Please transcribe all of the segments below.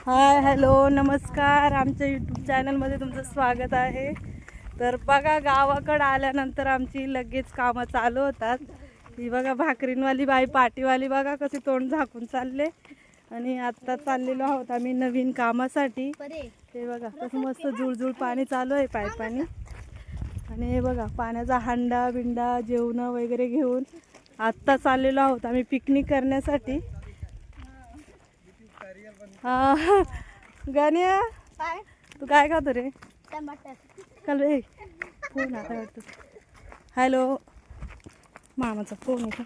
Hi hello नमस्कार, आमच्या YouTube चॅनलमध्ये तुमचं स्वागत आहे. तर बघा, गावाकडं आल्यानंतर आमची लगेच कामं चालू होतात. ही बघा भाकरींवाली बाई, पाटीवाली बघा कसे तोंड झाकून चालले. आणि आत्ता चाललेलो आहोत आम्ही नवीन कामासाठी. हे बघा कसं मस्त जुळजुळ पाणी चालू आहे पाईपानी. आणि हे बघा पाण्याचा हांडा बिंडा जेवणं वगैरे घेऊन आत्ता चाललेलो आहोत आम्ही पिकनिक करण्यासाठी. हा गाण्या, तू काय खातो रे? काल रे फोन आता वाटतं. हॅलो, मामाचा फोन होता.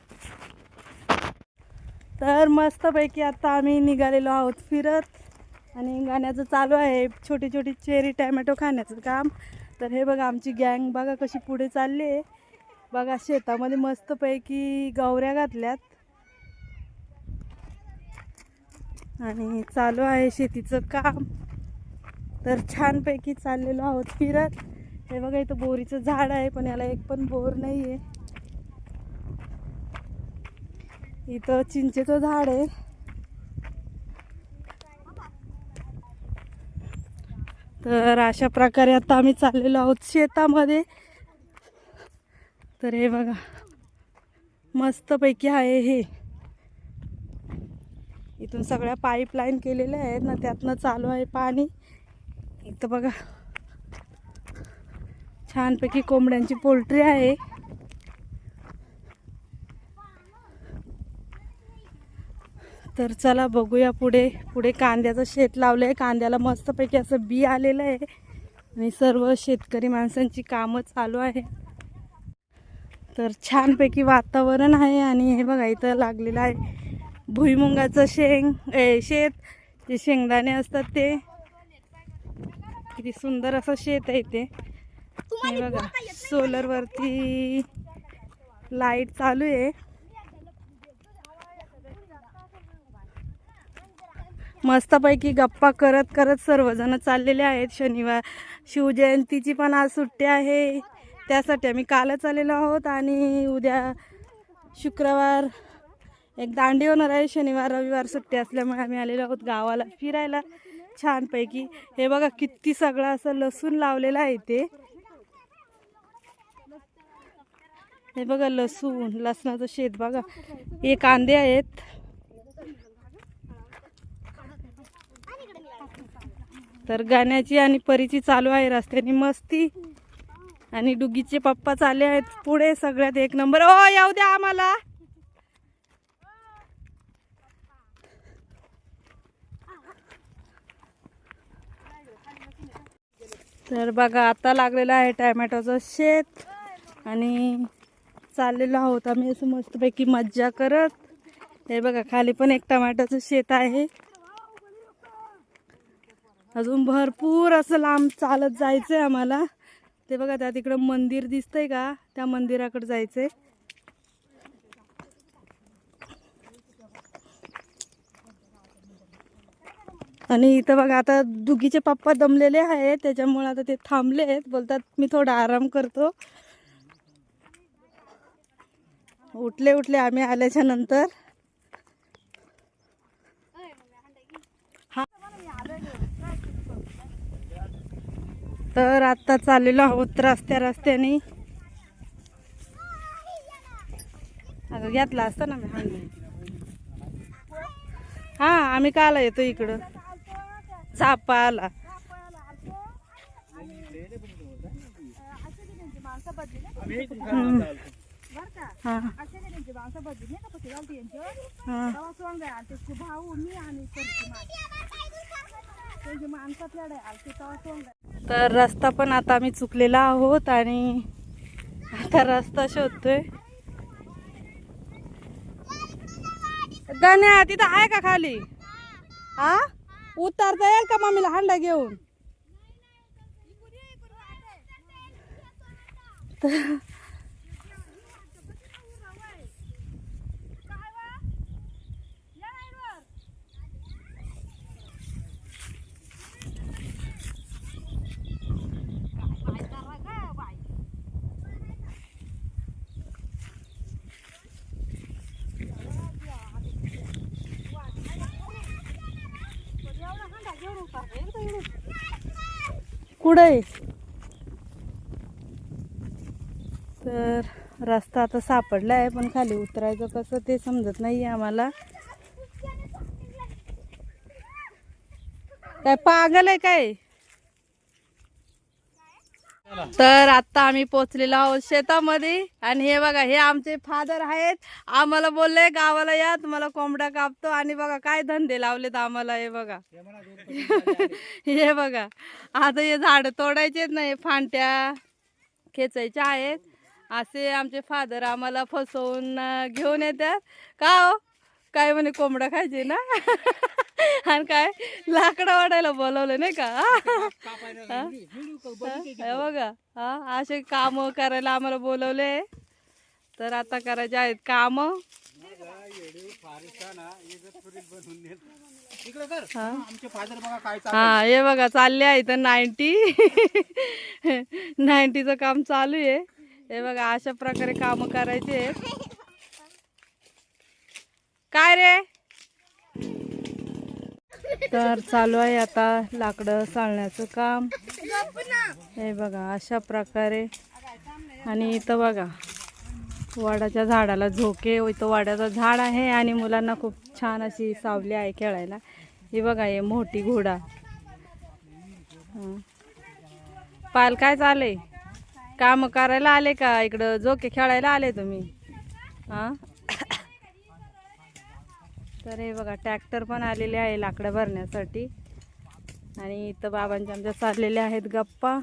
तर मस्तपैकी आता आम्ही निघालेलो आहोत फिरत. आणि गाण्याचं चालू आहे छोटी छोटी चेरी टॅमॅटो खाण्याचं काम. तर हे बघा आमची गँग बघा कशी पुढे चालली आहे. बघा शेतामध्ये मस्तपैकी गवऱ्या घातल्यात आणि चालू आहे शेतीचं काम. तर छानपैकी चाललेलो आहोत फिरत. हे बघा इथं बोरीचं झाड आहे, पण याला एक पण बोर नाही आहे. इथं चिंचेचं झाड आहे. तर अशा प्रकारे आता आम्ही चाललेलो आहोत शेतामध्ये. तर हे बघा मस्तपैकी आहे हे. इथून सगळ्या पाईपलाईन केलेल्या आहेत ना, त्यातनं चालू आहे पाणी. इथं बघा छानपैकी कोंबड्यांची पोल्ट्री आहे. तर चला बघूया पुढे. पुढे कांद्याचं शेत लावलं आहे. कांद्याला मस्तपैकी असं बी आलेलं आहे आणि सर्व शेतकरी माणसांची कामं चालू आहे. तर छानपैकी वातावरण आहे. आणि हे बघा इथं लागलेलं आहे भुईमुंगाचं शेत, जे शेंगदाणे असतात ते. किती सुंदर असं शेत आहे ते. हे बघा सोलरवरती लाईट चालू आहे. मस्तपैकी गप्पा करत करत सर्वजण चाललेले आहेत. शनिवार शिवजयंतीची पण आज सुट्टी आहे, त्यासाठी आम्ही कालच आलेलो आहोत. आणि उद्या शुक्रवार एक दांडी होणार आहे. शनिवार रविवार सुट्टी असल्यामुळे आम्ही आलेलो आहोत गावाला फिरायला छानपैकी. हे बघा किती सगळं असं लसूण लावलेलं आहे ते. हे बघा लसणाचं शेत बघा. हे कांदे आहेत. तर गाण्याची आणि परीची चालू आहे रस्त्याने मस्ती. आणि डुगीचे पप्पा चालले आहेत पुढे सगळ्यात एक नंबर. ओ येऊ द्या आम्हाला. तर बघा आता लागलेलं आहे टॅमॅटोचं शेत. आणि चाललेलो आहोत आम्ही असं मस्तपैकी मज्जा करत. हे बघा खाली पण एक टमाट्याचं शेत आहे. अजून भरपूर असं लांब चालत जायचंय आम्हाला. ते बघा त्या तिकडं मंदिर दिसतंय का, त्या मंदिराकडे जायचंय. आणि इथं बघा आता दुगीचे पप्पा दमलेले आहेत, त्याच्यामुळे आता ते थांबले आहेत. बोलतात मी थोडा आराम करतो. उठले आम्ही आल्याच्या नंतर. तर आता चाललेलो आहोत रस्त्याने. अगं घेतला असता ना मी. हा आम्ही काला येतो इकडं चापाला. तर रस्ता पण आता आम्ही चुकलेला आहोत आणि आता रस्ता शोधतोय. गाण्या तिथं आहे का खाली? हा उतरता येईल का मम्मीला हांडा घेऊन? कुठे तर रस्ता आता सापडला आहे, पण खाली उतरायचं कसं ते समजत नाही आम्हाला. काय पागल आहे काय? तर आता आम्ही पोचलेलो आहोत शेतामध्ये आणि हे बघा हे आमचे फादर आहेत. आम्हाला बोलले गावाला या, तुम्हाला कोंबडा कापतो. आणि बघा काय धंदे लावलेत आम्हाला. हे बघा हे बघा आता हे झाड तोडायचेत नाही, फांट्या खेचायच्या आहेत. असे आमचे फादर आम्हाला फसवून घेऊन येतात. का हो काय म्हणे कोंबडा खायचे ना आणि काय लाकडं वाढायला बोलवलं नाही का? हे बघा हा असे काम करायला आम्हाला बोलवले. तर आता करायचे आहेत काम. हा हे बघा चालले आहे तर 90चं काम चालू आहे. हे बघा अशा प्रकारे काम करायचे. काय रे? तर चालू आहे आता लाकडं चालण्याचं काम. हे बघा अशा प्रकारे. आणि इथं बघा वडाच्या झाडाला झोके, इथं वडाचं झाड आहे आणि मुलांना खूप छान अशी सावली आहे खेळायला. हे बघा हे मोठी घोडा. पाल काय चाले? काम करायला आले का इकडं झोके खेळायला आले तुम्ही? हा तर हे बघा ट्रॅक्टर पण आलेले आहे लाकडं भरण्यासाठी. आणि इथं बाबांच्या आमच्या चाललेल्या आहेत गप्पा.